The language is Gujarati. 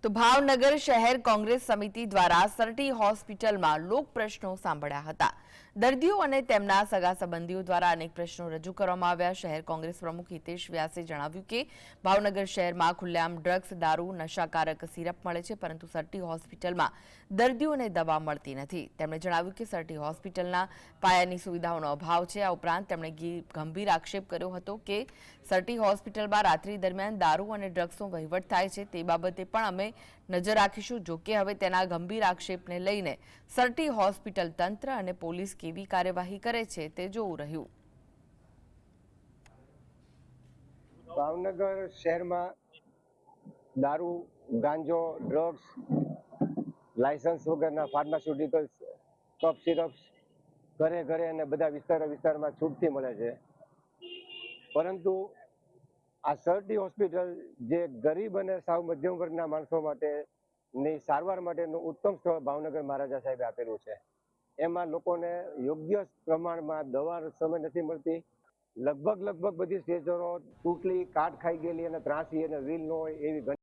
તો ભાવનગર શહેર કોંગ્રેસ સમિતિ દ્વારા સરટી હોસ્પિટલમાં લોક પ્રશ્નો સાંભળ્યા હતા। દર્દીઓ અને તેમના સગા સંબંધીઓ દ્વારા અનેક પ્રશ્નો રજૂ કરવામાં આવ્યા। શહેર કોંગ્રેસ પ્રમુખ હિતેશ વ્યાસે જણાવ્યું કે ભાવનગર શહેરમાં ખુલ્લેઆમ ડ્રગ્સ, દારૂ, નશાકારક સિરપ મળે છે, પરંતુ સરટી હોસ્પિટલમાં દર્દીઓને દવા મળતી નથી। તેમણે જણાવ્યું કે સરટી હોસ્પિટલના પાયાની સુવિધાઓનો અભાવ છે। આ ઉપરાંત તેમણે ગંભીર આક્ષેપ કર્યો હતો કે સરટી હોસ્પિટલમાં રાત્રિ દરમિયાન દારૂ અને ડ્રગ્સનો વહીવટ થાય છે। તે બાબતે પણ અમે નજર રાખીશું। જો કે હવે તેના ગંભીર આક્ષેપને લઈને સરટી હોસ્પિટલ તંત્ર અને પોલીસ કેવી કાર્યવાહી કરે છે તે જોવું રહ્યું। ભાવનગર શહેરમાં દારૂ, ગાંજો, ડ્રગ્સ, લાયસન્સ વગરના ફાર્માસ્યુટિકલ્સ, કફ સિરપ્સ ઘરે ઘરે અને બધા વિસ્તારમાં છૂટથી મળે છે, પરંતુ આ સરટી હોસ્પિટલ જે ગરીબ અને સાવ મધ્યમ વર્ગના માણસો માટેની સારવાર માટેનું ઉત્તમ સ્થળ ભાવનગર મહારાજા સાહેબે આપેલું છે। એમાં લોકોને યોગ્ય પ્રમાણમાં દવા સમય નથી મળતી। લગભગ બધી સ્ટેશનો તૂટલી, કાટ ખાઈ ગયેલી અને ત્રાસી અને વ્હીલ ન હોય એવી